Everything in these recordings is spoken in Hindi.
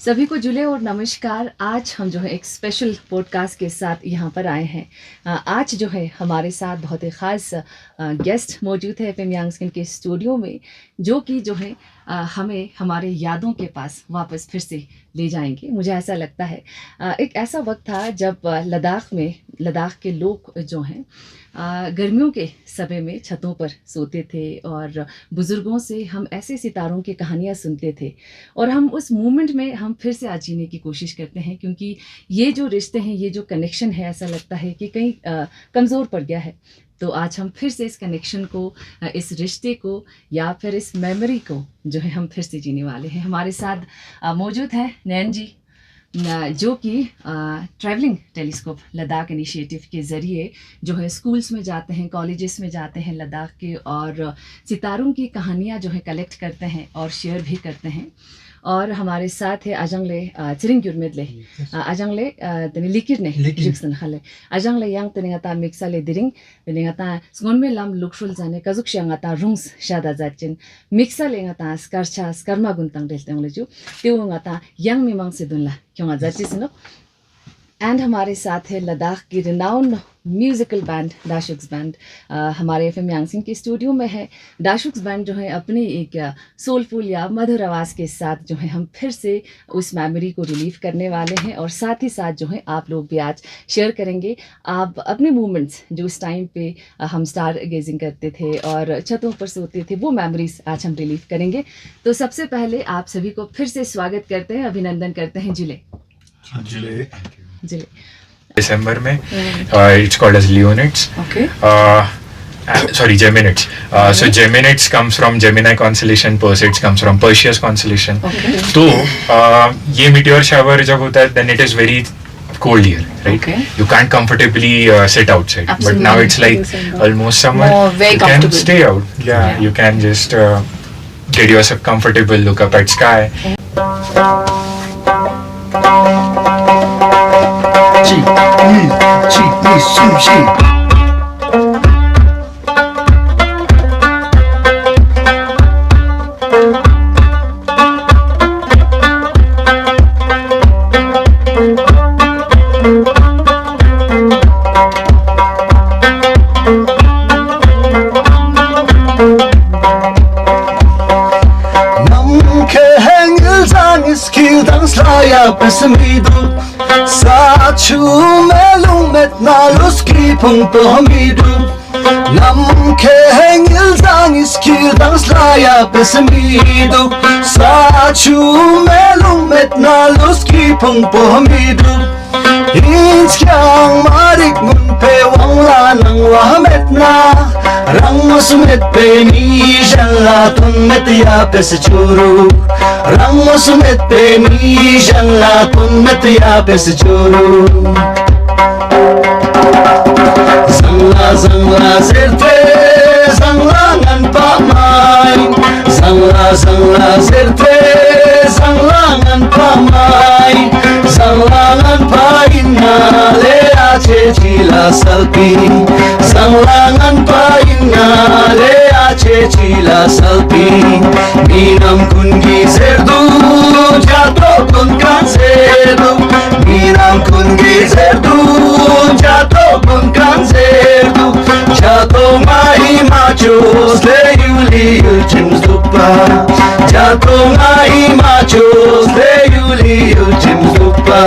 सभी को जुले और नमस्कार। आज हम जो है एक स्पेशल पॉडकास्ट के साथ यहाँ पर आए हैं। आज जो है हमारे साथ बहुत ही ख़ास गेस्ट मौजूद है एफएम यांग स्किन के स्टूडियो में, जो कि जो है हमें हमारे यादों के पास वापस फिर से ले जाएंगे। मुझे ऐसा लगता है एक ऐसा वक्त था जब लद्दाख के लोग जो हैं गर्मियों के समय में छतों पर सोते थे और बुज़ुर्गों से हम ऐसे सितारों की कहानियाँ सुनते थे और हम उस मोमेंट में हम फिर से आज जीने की कोशिश करते हैं, क्योंकि ये जो रिश्ते हैं, ये जो कनेक्शन है, ऐसा लगता है कि कहीं कमज़ोर पड़ गया है। तो आज हम फिर से इस कनेक्शन को, इस रिश्ते को या फिर इस मेमोरी को जो है हम फिर से जीने वाले हैं। हमारे साथ मौजूद है नैन जी, जो कि ट्रैवलिंग टेलीस्कोप लद्दाख इनिशिएटिव के ज़रिए जो है स्कूल्स में जाते हैं, कॉलेजेस में जाते हैं लद्दाख के, और सितारों की कहानियाँ जो है कलेक्ट करते हैं और शेयर भी करते हैं। और हमारे साथ है अजंगले चिरिंग युरमेदले अजंगले तनी लिकिरने जुक्सन खले अजंगले यांग तनी ngata mixale diring tनी ngata sgonme lam lukshul jane kazuk ngata rungs shada jachin mixale ngata skarcha skarma guntang deltang leju त्यो ngata yang mimang sedunla kyonga jachisno। And हमारे साथ है लद्दाख की रिनाउंड म्यूज़िकल बैंड दाशुक्स बैंड, हमारे एफएम यांग स्किन के स्टूडियो में है। दाशुक्स बैंड जो है अपनी एक सोलफुल या मधुर आवाज़ के साथ जो है हम फिर से उस मेमोरी को रिलीव करने वाले हैं, और साथ ही साथ जो है आप लोग भी आज शेयर करेंगे आप अपने मोमेंट्स जो उस टाइम पे हम स्टार गेजिंग करते थे और छतों पर सोते थे, वो मेमोरीज आज हम रिलीव करेंगे। तो सबसे पहले आप सभी को फिर से स्वागत करते हैं, अभिनंदन करते हैं। जिले December में it's called as Leonids. Okay. Sorry, Geminids. So Geminids comes from Gemini constellation, Perseids comes from Perseus constellation. Okay. तो ये meteor shower जब होता है then it is very cold here, right? Okay. You can't comfortably sit outside. Absolutely. But now it's like almost summer. Very you comfortable. can stay out. Yeah, you can just get yourself comfortable, look up at sky. Sachu melumet na luski punto hamidu Nam ke hengil zang iskil dang slaya pesemidu Sachu melumet na luski punto hamidu Ins kyang marik mun pe wang la nang wahamet na Rang musmet pe ni jalla tun met ya pes churu Rang musmet pe ni jalla tun met ya pes churu Zangla zangla zerte zangla ngan pa mai Zangla zangla zerte zangla ngan pa mai Zangla ngan pa inna le ache chila salpi Zangla ngan pa inna le ache chila salpi Minam kungi zerdu jato kun kan zerdu Minam kungi zerdu jato kun kan zerdu Jato mai machos le yuli ulchims dupa Jato mai machos le yuli ulchims dupa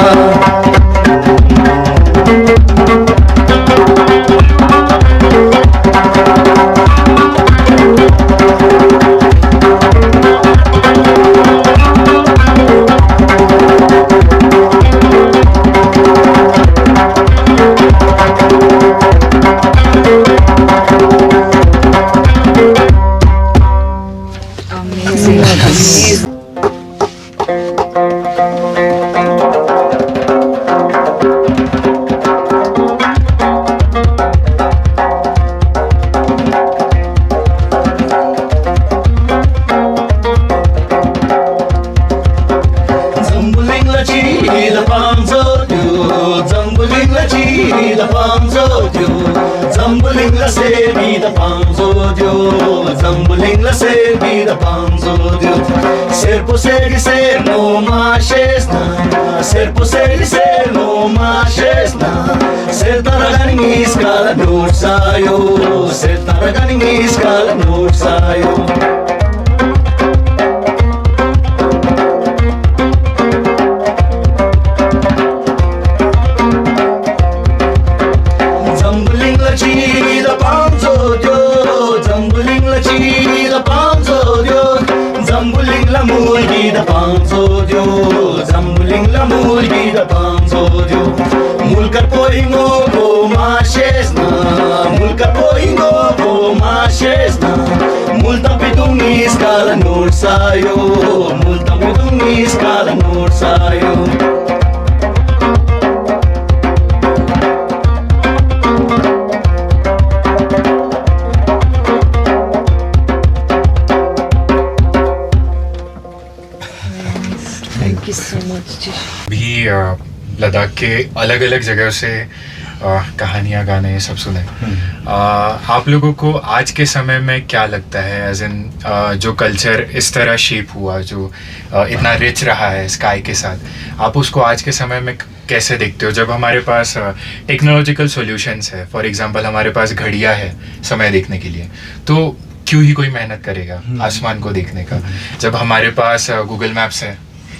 Ser posegisel no machesna, ser posegisel no machesna. Ser taraganing iskala nur sayo, ser taraganing iskala nur sayo. Zambuling la chi da panzo dio, zambuling la chi da panzo dio, zambuling la mulgi da panzo dio, zambuling la mulgi da panzo dio. Mulka poingo go machesna, mulka poingo go machesna. Multa pitung iskala nur sayo, multa pitung iskala nur sayo. Thank you so much. भी लद्दाख के अलग अलग जगह से कहानियाँ गाने ये सब सुने। आप लोगों को आज के समय में क्या लगता है, एज इन जो कल्चर इस तरह शेप हुआ, जो इतना रिच रहा है स्काई के साथ, आप उसको आज के समय में कैसे देखते हो? जब हमारे पास टेक्नोलॉजिकल सॉल्यूशंस है, फॉर एग्जांपल हमारे पास घड़ियाँ है समय देखने के लिए, तो क्यों ही कोई मेहनत करेगा आसमान को देखने का? जब हमारे पास गूगल मैप्स है,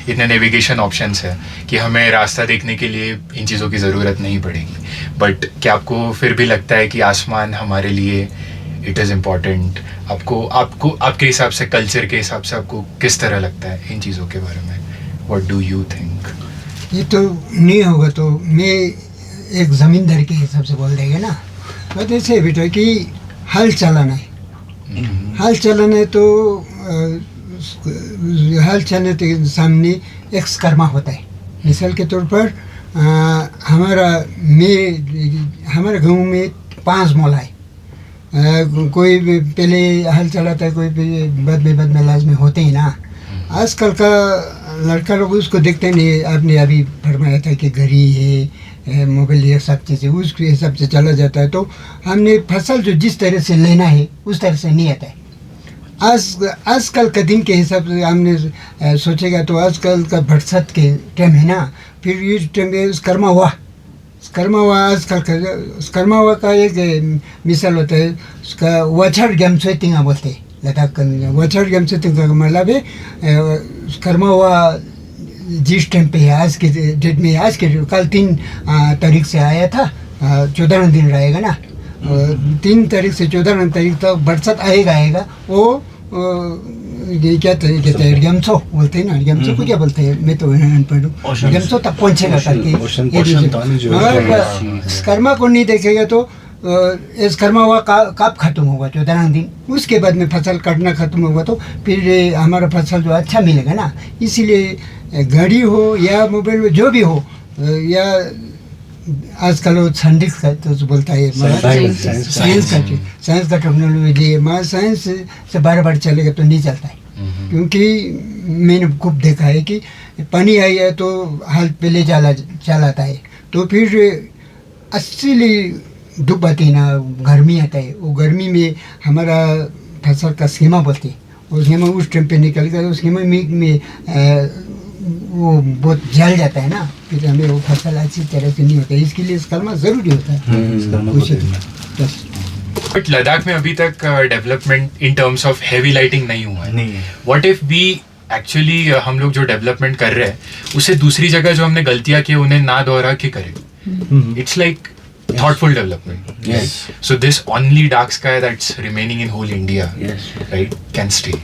इतने नेविगेशन ऑप्शंस है कि हमें रास्ता देखने के लिए इन चीज़ों की ज़रूरत नहीं पड़ेगी। बट क्या आपको फिर भी लगता है कि आसमान हमारे लिए इट इज़ इम्पॉर्टेंट? आपको आपको आपके हिसाब से, कल्चर के हिसाब से आपको किस तरह लगता है इन चीज़ों के बारे में? What do you think? ये तो नहीं होगा तो मैं एक ज़मींदार के हिसाब से बोल देंगे ना। बात ऐसे है बेटा कि हल चलाना है, हल चलाना है तो हल चलने के सामने एक कर्मा होता है। मिसाल के तौर पर हमारे गांव में 5 मोला है। कोई पहले हल चलाता है, कोई बद में लाजमी होते ही ना। आजकल का लड़का लोग उसको देखते नहीं। आपने अभी फरमाया था कि घड़ी है, मोबाइल, ये सब चीज़ें उसके हिसाब से चला जाता है। तो हमने फसल जो जिस तरह से लेना है उस तरह से नहीं आता है। आजकल का दिन के हिसाब से हमने सोचेगा तो आजकल का बरसात के टाइम है ना, फिर ये टाइम में कर्मा हुआ आजकल का कर्मा हुआ का एक मिसाल होता है। उसका वछड़ गेम से तिंगा बोलते हैं लद्दाख का। वछड़ गेम से तिंगा का मतलब है कर्मा हुआ जिस टाइम पे है, आज के डेट में, आज के कल 3 तारीख से आया था, 14 दिन रहेगा ना। 3 तारीख से 14 तारीख तक बरसात आएगा। वो ये क्या कहते हैं, गेमसो बोलते हैं ना। गेमसो को क्या बोलते हैं, मैं तो अनपढ़ हूँ। गेमसो तक पहुँचेगा करके। कर्मा को नहीं देखेगा तो इस कर्मा हुआ कब खत्म होगा? 14 दिन। उसके बाद में फसल काटना खत्म होगा तो फिर हमारा फसल जो अच्छा मिलेगा ना। इसीलिए घड़ी हो या मोबाइल हो, जो भी हो, या आजकल वो साइंटिस्ट का तो बोलता है, साइंस का टेक्नोलॉजी है। साइंस से बार चलेगा तो नहीं चलता है। क्योंकि मैंने खूब देखा है कि पानी आई है तो हाल पहले चलाता है, तो फिर असली धूप आती है ना, गर्मी आता है। वो गर्मी में हमारा फसल का सीमा बोलते हैं, वो सीमा उस टाइम पे निकल कर उस सीमा में वो बहुत जल जाता है ना, फिर हमें वो फसल अच्छी तरह से नहीं होता है। इसके लिए कर्मा ज़रूरी होता है। बट लद्दाख में अभी तक development in terms of heavy lighting नहीं हुआ है। व्हाट इफ वी एक्चुअली हम लोग जो डेवलपमेंट कर रहे हैं उसे दूसरी जगह जो हमने गलतियां की उन्हें ना दोहरा के करें? It's like thoughtful development. Yes. So this only dark sky that's remaining in whole India, Yes. right, can stay.